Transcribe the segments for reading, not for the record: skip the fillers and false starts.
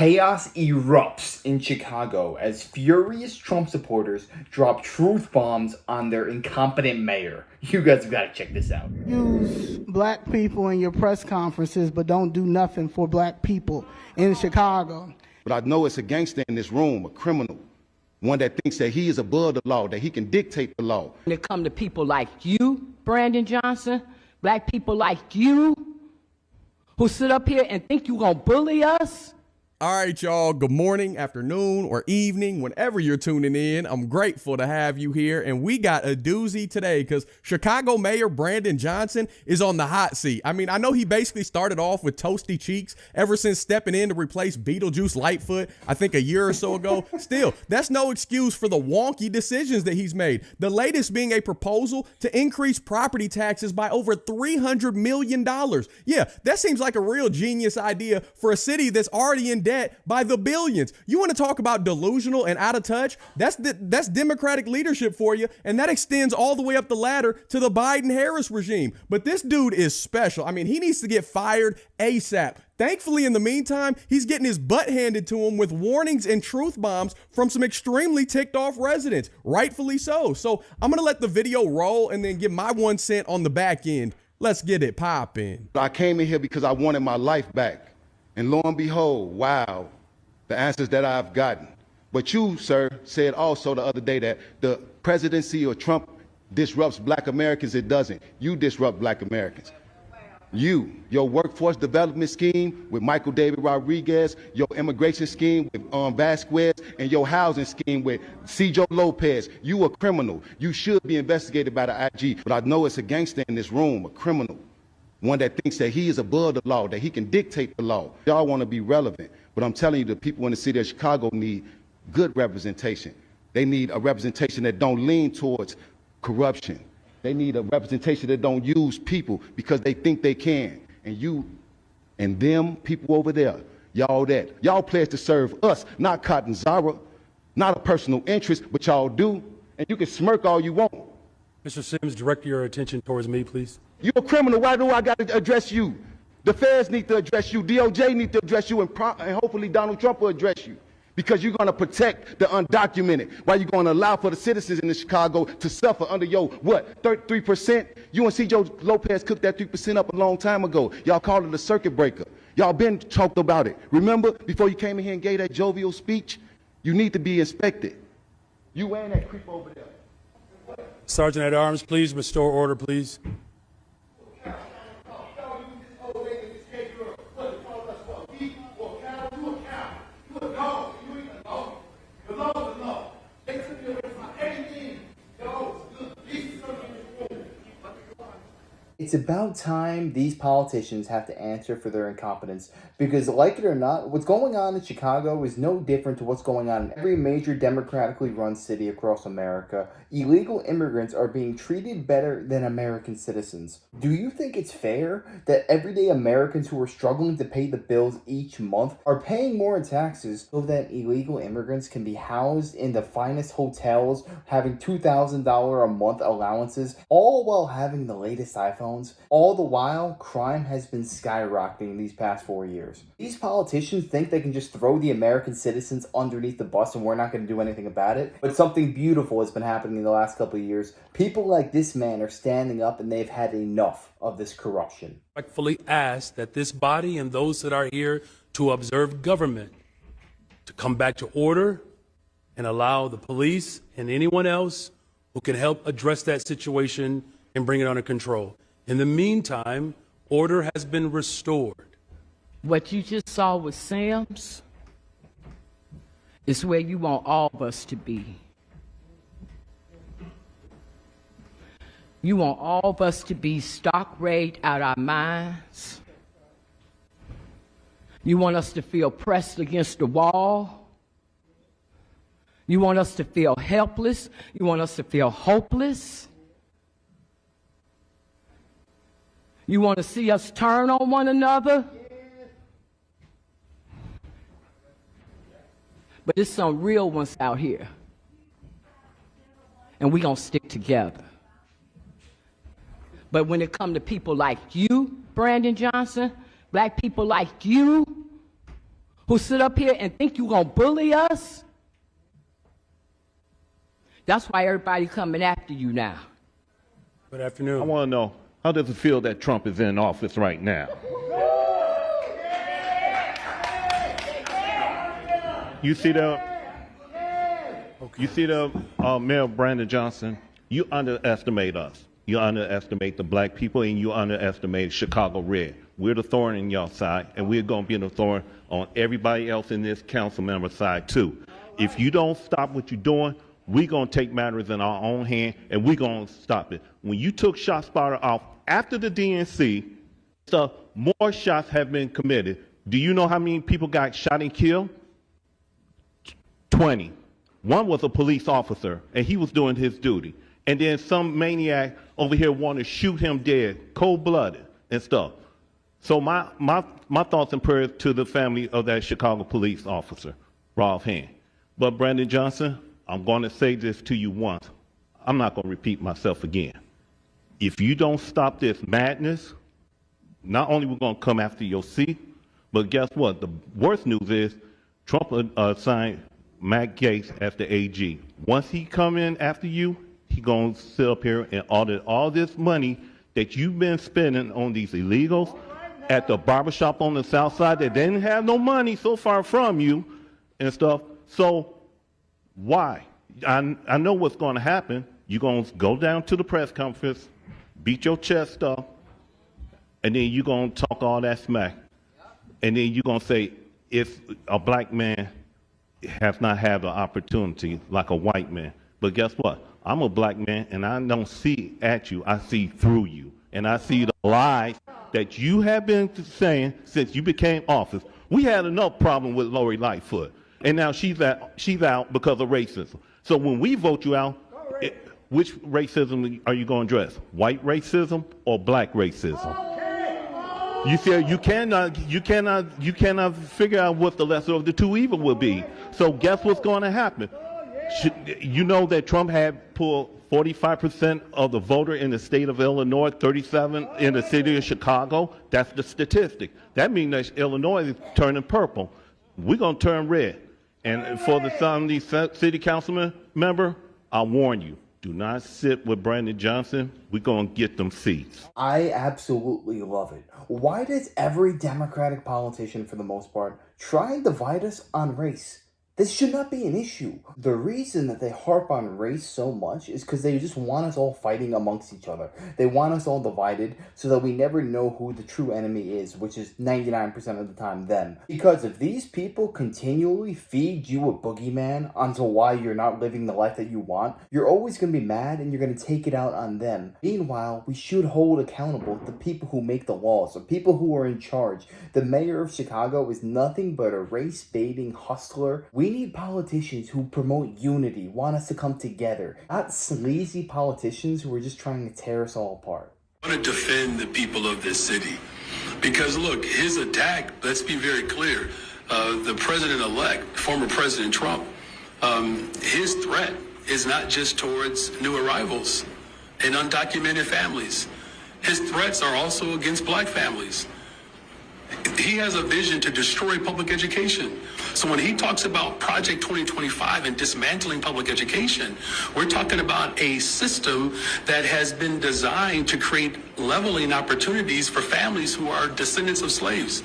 Chaos erupts in Chicago as furious Trump supporters drop truth bombs on their incompetent mayor. You guys have got to check this out. Use black people in your press conferences, but don't do nothing for black people in Chicago. But I know it's a gangster in this room, a criminal, one that thinks that he is above the law, that he can dictate the law. When it comes to people like you, Brandon Johnson, black people like you, who sit up here and think you're going to bully us. All right, y'all. Good morning, afternoon, or evening, whenever you're tuning in. I'm grateful to have you here. And we got a doozy today because Chicago Mayor Brandon Johnson is on the hot seat. I mean, I know he basically started off with toasty cheeks ever since stepping in to replace Beetlejuice Lightfoot, I think a year or so ago. Still, that's no excuse for the wonky decisions that he's made. The latest being a proposal to increase property taxes by over $300 million. Yeah, that seems like a real genius idea for a city that's already in debt by the billions. You want to talk about delusional and out of touch? That's Democratic leadership for you, and that extends all the way up the ladder to the Biden-Harris regime. But this dude is special. I mean, he needs to get fired ASAP. Thankfully, in the meantime, he's getting his butt handed to him with warnings and truth bombs from some extremely ticked off residents, rightfully so. So I'm going to let the video roll and then give my 1 cent on the back end. Let's get it popping. I came in here because I wanted my life back. And lo and behold, wow, the answers that I've gotten. But you, sir, said also the other day that the presidency of Trump disrupts black Americans. It doesn't. You disrupt black Americans. Your workforce development scheme with Michael David Rodriguez, your immigration scheme with Vasquez, and your housing scheme with Cjo Lopez. You a criminal. You should be investigated by the IG. But I know it's a gangster in this room, a criminal. One that thinks that he is above the law, that he can dictate the law. Y'all want to be relevant. But I'm telling you, the people in the city of Chicago need good representation. They need a representation that don't lean towards corruption. They need a representation that don't use people because they think they can. And you and them people over there, y'all pledge to serve us, not Cotton Zara, not a personal interest, but y'all do. And you can smirk all you want. Mr. Sims, direct your attention towards me, please. You're a criminal. Why do I got to address you? The feds need to address you. DOJ need to address you, and hopefully Donald Trump will address you. Because you're going to protect the undocumented. Why you going to allow for the citizens in Chicago to suffer under your, 33%? You and Cjo Lopez cooked that 3% up a long time ago. Y'all called it a circuit breaker. Y'all been talked about it. Remember, before you came in here and gave that jovial speech, you need to be inspected. You and that creep over there. Sergeant at Arms, please restore order, please. It's about time these politicians have to answer for their incompetence because, like it or not, what's going on in Chicago is no different to what's going on in every major democratically run city across America. Illegal immigrants are being treated better than American citizens. Do you think it's fair that everyday Americans who are struggling to pay the bills each month are paying more in taxes so that illegal immigrants can be housed in the finest hotels, having $2,000 a month allowances, all while having the latest iPhone? All the while, crime has been skyrocketing these past 4 years. These politicians think they can just throw the American citizens underneath the bus and we're not going to do anything about it. But something beautiful has been happening in the last couple of years. People like this man are standing up and they've had enough of this corruption. I respectfully ask that this body and those that are here to observe government to come back to order and allow the police and anyone else who can help address that situation and bring it under control. In the meantime, order has been restored. What you just saw with Sam's is where you want all of us to be. You want all of us to be stock rage out our minds. You want us to feel pressed against the wall. You want us to feel helpless. You want us to feel hopeless. You want to see us turn on one another? But there's some real ones out here. And we're going to stick together. But when it comes to people like you, Brandon Johnson, black people like you, who sit up here and think you're going to bully us? That's why everybody's coming after you now. Good afternoon. I want to know, how does it feel that Trump is in office right now? You see the Mayor Brandon Johnson? You underestimate us. You underestimate the black people, and you underestimate Chicago Red. We're the thorn in your side, and we're going to be the thorn on everybody else in this council member side too. If you don't stop what you're doing, we're going to take matters in our own hand, and we're going to stop it. When you took ShotSpotter off after the DNC, more shots have been committed. Do you know how many people got shot and killed? 20. One was a police officer, and he was doing his duty. And then some maniac over here wanted to shoot him dead, cold-blooded and stuff. So my thoughts and prayers to the family of that Chicago police officer, Rolf Hand. But Brandon Johnson, I'm going to say this to you once. I'm not going to repeat myself again. If you don't stop this madness, not only we're going to come after your seat, but guess what? The worst news is Trump assigned Matt Gaetz as the AG. Once he come in after you, he going to sit up here and audit all this money that you've been spending on these illegals at the barbershop on the south side that didn't have no money so far from you and stuff. So why? I know what's going to happen. You're going to go down to the press conference, beat your chest up, and then you're going to talk all that smack. And then you're going to say, if a black man has not had the opportunity like a white man. But guess what? I'm a black man, and I don't see at you. I see through you. And I see the lies that you have been saying since you became office. We had enough problem with Lori Lightfoot, and now she's out because of racism. So when we vote you out, which racism are you going to address? White racism or black racism? You see, you cannot figure out what the lesser of the two evil will be. So guess what's going to happen? You know that Trump had pulled 45% of the voter in the state of Illinois, 37 in the city of Chicago. That's the statistic. That means that Illinois is turning purple. We're going to turn red. And for some of these city councilmen member, I warn you, do not sit with Brandon Johnson. We're going to get them seats. I absolutely love it. Why does every Democratic politician, for the most part, try and divide us on race? This should not be an issue. The reason that they harp on race so much is because they just want us all fighting amongst each other. They want us all divided so that we never know who the true enemy is, which is 99% of the time them. Because if these people continually feed you a boogeyman onto why you're not living the life that you want, you're always going to be mad and you're going to take it out on them. Meanwhile, we should hold accountable the people who make the laws, the people who are in charge. The mayor of Chicago is nothing but a race-baiting hustler. We need politicians who promote unity, want us to come together, not sleazy politicians who are just trying to tear us all apart. I want to defend the people of this city because, look, his attack, let's be very clear, the president-elect, former President Trump, his threat is not just towards new arrivals and undocumented families. His threats are also against black families. He has a vision to destroy public education. So when he talks about Project 2025 and dismantling public education, we're talking about a system that has been designed to create leveling opportunities for families who are descendants of slaves.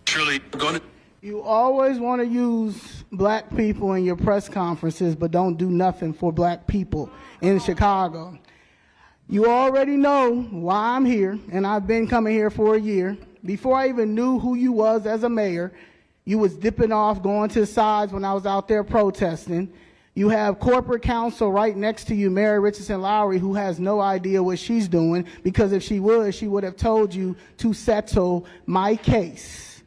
Surely going to... You always want to use black people in your press conferences, but don't do nothing for black people in Chicago. You already know why I'm here, and I've been coming here for a year. Before I even knew who you was as a mayor, you was dipping off, going to the sides when I was out there protesting. You have corporate counsel right next to you, Mary Richardson Lowry, who has no idea what she's doing, because if she would have told you to settle my case.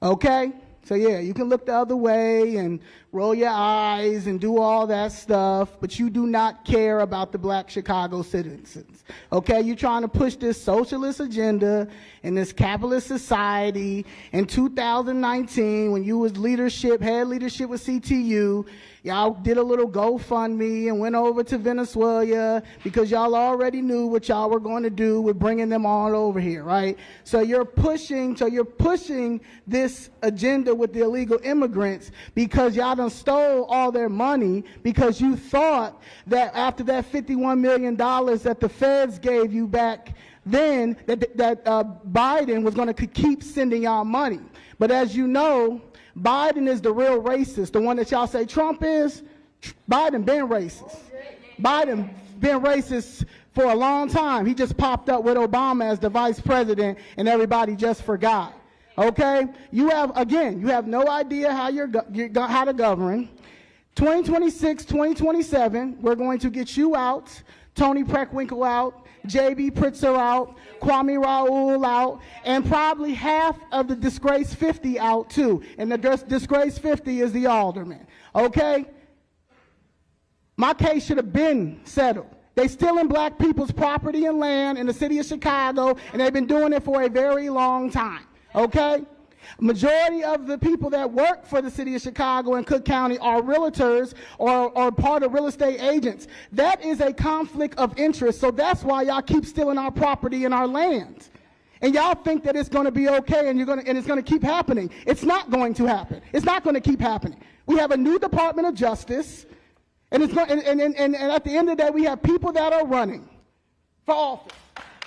Okay? So yeah, you can look the other way and roll your eyes and do all that stuff, but you do not care about the black Chicago citizens. Okay? You're trying to push this socialist agenda in this capitalist society. In 2019, when you was head leadership with CTU, y'all did a little GoFundMe and went over to Venezuela because y'all already knew what y'all were going to do with bringing them all over here, right? So you're pushing this agenda agenda with the illegal immigrants because y'all done stole all their money because you thought that after that $51 million that the feds gave you back then that Biden was going to keep sending y'all money. But as you know, Biden is the real racist. The one that y'all say Trump is, Biden been racist. Biden been racist for a long time. He just popped up with Obama as the vice president and everybody just forgot. Okay? You have no idea how how to govern. 2026, 2027, we're going to get you out, Tony Preckwinkle out, J.B. Pritzker out, Kwame Raoul out, and probably half of the disgraced 50 out too. And the disgraced 50 is the alderman. Okay? My case should have been settled. They stealing black people's property and land in the city of Chicago, and they've been doing it for a very long time. Okay? Majority of the people that work for the city of Chicago and Cook County are realtors or part of real estate agents. That is a conflict of interest, so that's why y'all keep stealing our property and our land. And y'all think that it's going to be okay and it's going to keep happening. It's not going to happen. It's not going to keep happening. We have a new Department of Justice, and at the end of the day, we have people that are running for office.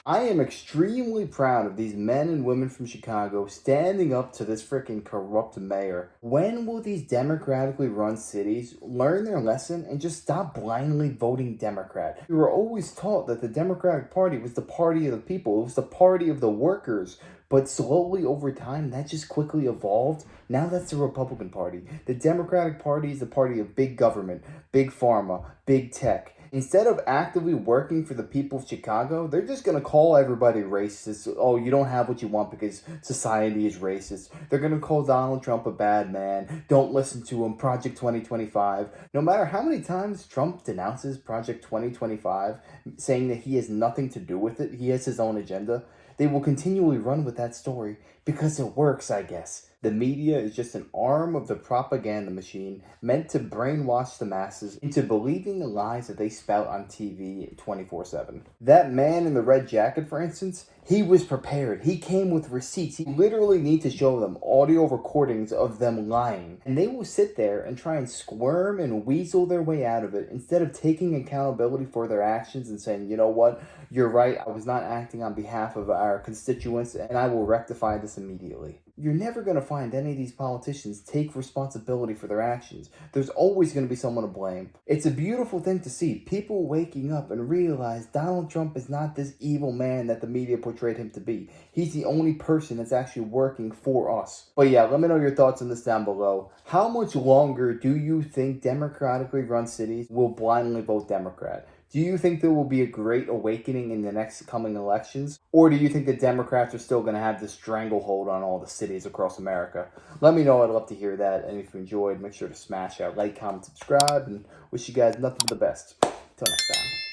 I am extremely proud of these men and women from Chicago standing up to this freaking corrupt mayor. When will these democratically run cities learn their lesson and just stop blindly voting Democrat? We were always taught that the Democratic Party was the party of the people. It was the party of the workers. But slowly over time, that just quickly evolved. Now that's the Republican Party. The Democratic Party is the party of big government, big pharma, big tech. Instead of actively working for the people of Chicago, they're just going to call everybody racist. Oh, you don't have what you want because society is racist. They're going to call Donald Trump a bad man. Don't listen to him. Project 2025. No matter how many times Trump denounces Project 2025, saying that he has nothing to do with it, he has his own agenda, they will continually run with that story because it works, I guess. The media is just an arm of the propaganda machine meant to brainwash the masses into believing the lies that they spout on TV 24/7. That man in the red jacket, for instance, he was prepared. He came with receipts. He literally need to show them audio recordings of them lying. And they will sit there and try and squirm and weasel their way out of it instead of taking accountability for their actions and saying, you know what, you're right, I was not acting on behalf of our constituents and I will rectify this immediately. You're never going to find any of these politicians take responsibility for their actions. There's always going to be someone to blame. It's a beautiful thing to see people waking up and realize Donald Trump is not this evil man that the media portrayed him to be. He's the only person that's actually working for us. But yeah, let me know your thoughts on this down below. How much longer do you think democratically run cities will blindly vote Democrat? Do you think there will be a great awakening in the next coming elections? Or do you think the Democrats are still going to have this stranglehold on all the cities across America? Let me know. I'd love to hear that. And if you enjoyed, make sure to smash that like, comment, subscribe, and wish you guys nothing but the best. Till next time.